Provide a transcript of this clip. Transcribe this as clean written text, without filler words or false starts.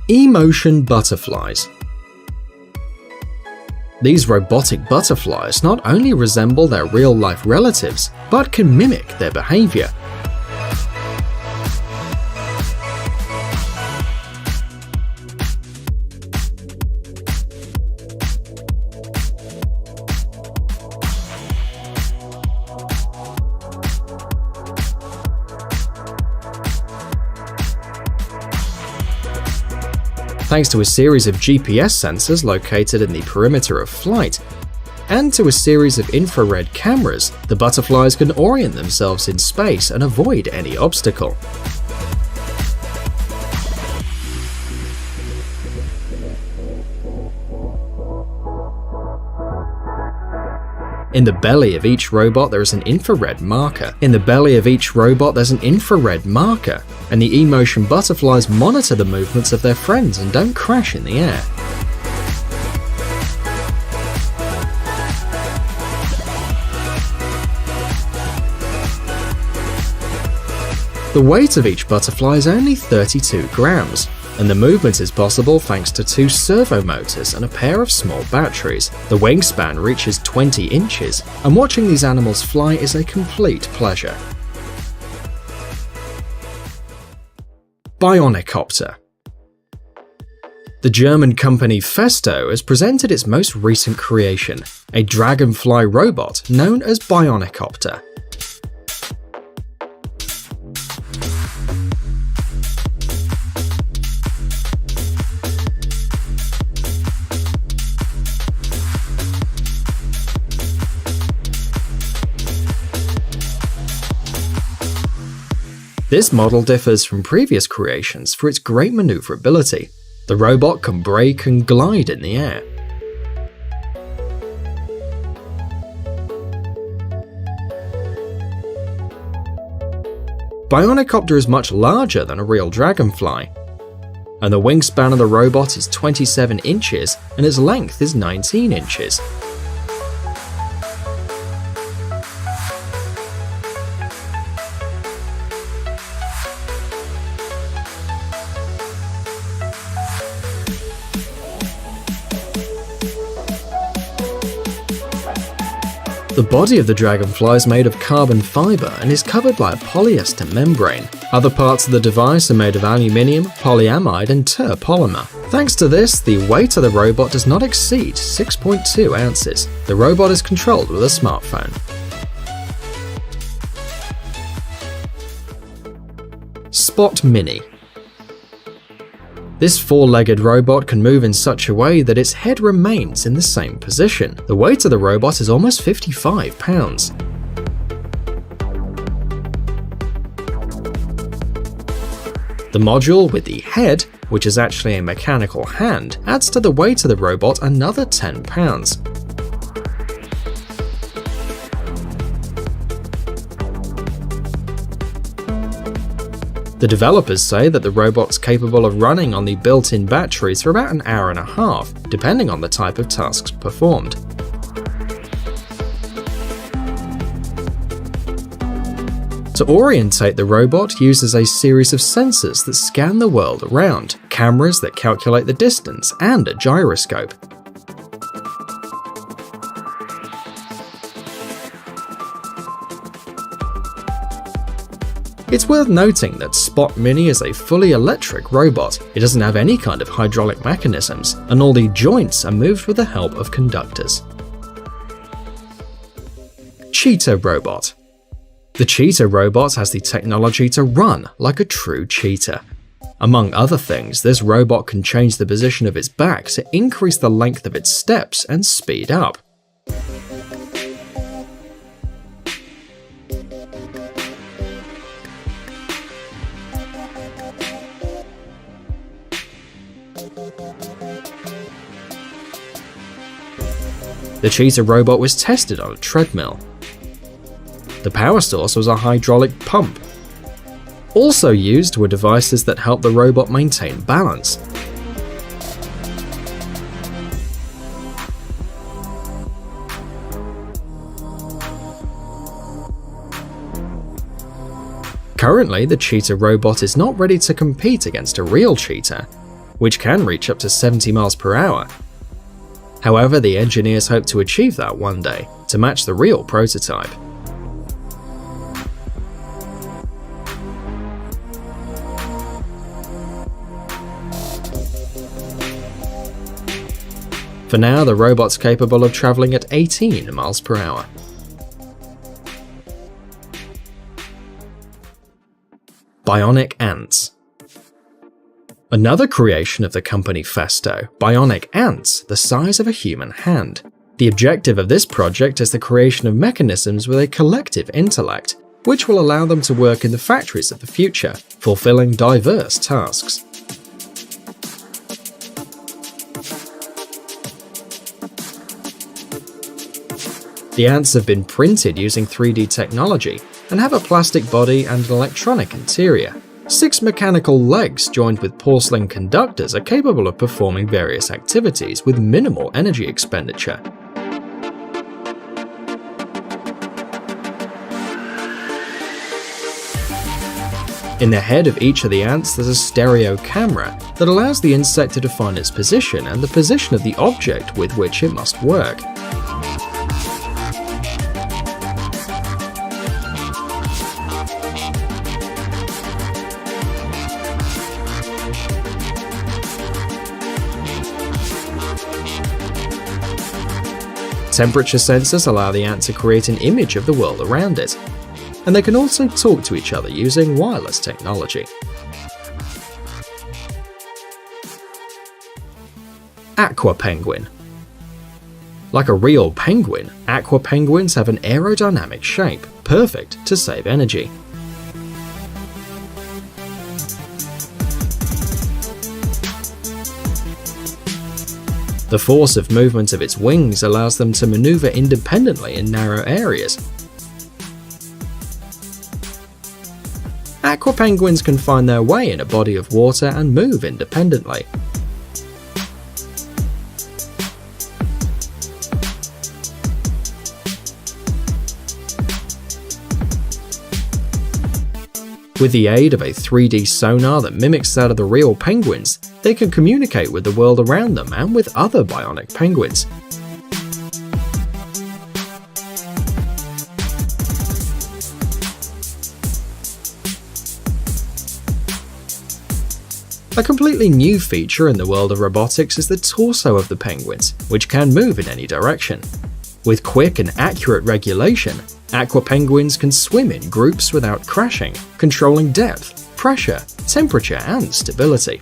E-motion butterflies. These robotic butterflies not only resemble their real-life relatives, but can mimic their behavior. Thanks to a series of GPS sensors located in the perimeter of flight, and to a series of infrared cameras, the butterflies can orient themselves in space and avoid any obstacle. In the belly of each robot there is an infrared marker. And the E-motion butterflies monitor the movements of their friends and don't crash in the air. The weight of each butterfly is only 32 grams. And the movement is possible thanks to 2 servo motors and a pair of small batteries. The wingspan reaches 20 inches, and watching these animals fly is a complete pleasure. Bionicopter. The German company Festo has presented its most recent creation, a dragonfly robot known as Bionicopter. This model differs from previous creations for its great maneuverability. The robot can brake and glide in the air. Bionicopter is much larger than a real dragonfly, and the wingspan of the robot is 27 inches and its length is 19 inches. The body of the dragonfly is made of carbon fiber and is covered by a polyester membrane. Other parts of the device are made of aluminium, polyamide and terpolymer. Thanks to this, the weight of the robot does not exceed 6.2 ounces. The robot is controlled with a smartphone. Spot Mini. This 4-legged robot can move in such a way that its head remains in the same position. The weight of the robot is almost 55 pounds. The module with the head, which is actually a mechanical hand, adds to the weight of the robot another 10 pounds. The developers say that the robot's capable of running on the built-in batteries for about an hour and a half, depending on the type of tasks performed. To orientate the robot uses a series of sensors that scan the world around, cameras that calculate the distance, and a gyroscope. It's worth noting that Spot Mini is a fully electric robot. It doesn't have any kind of hydraulic mechanisms, and all the joints are moved with the help of conductors. Cheetah Robot. The Cheetah Robot has the technology to run like a true cheetah. Among other things, this robot can change the position of its back to increase the length of its steps and speed up. The Cheetah Robot was tested on a treadmill. The power source was a hydraulic pump. Also used were devices that help the robot maintain balance. Currently, the Cheetah Robot is not ready to compete against a real cheetah, which can reach up to 70 miles per hour. However, the engineers hope to achieve that one day, to match the real prototype. For now, the robot's capable of traveling at 18 miles per hour. Bionic ants. Another creation of the company Festo, bionic ants the size of a human hand. The objective of this project is the creation of mechanisms with a collective intellect, which will allow them to work in the factories of the future, fulfilling diverse tasks. The ants have been printed using 3D technology and have a plastic body and an electronic interior. 6 mechanical legs joined with porcelain conductors are capable of performing various activities with minimal energy expenditure. In the head of each of the ants there's a stereo camera that allows the insect to define its position and the position of the object with which it must work. Temperature sensors allow the ant to create an image of the world around it, and they can also talk to each other using wireless technology. Aqua penguin. Like a real penguin, aqua penguins have an aerodynamic shape, perfect to save energy. The force of movement of its wings allows them to maneuver independently in narrow areas. Aqua penguins can find their way in a body of water and move independently. With the aid of a 3D sonar that mimics that of the real penguins, they can communicate with the world around them and with other bionic penguins. A completely new feature in the world of robotics is the torso of the penguins, which can move in any direction. With quick and accurate regulation, aqua penguins can swim in groups without crashing, controlling depth, pressure, temperature, and stability.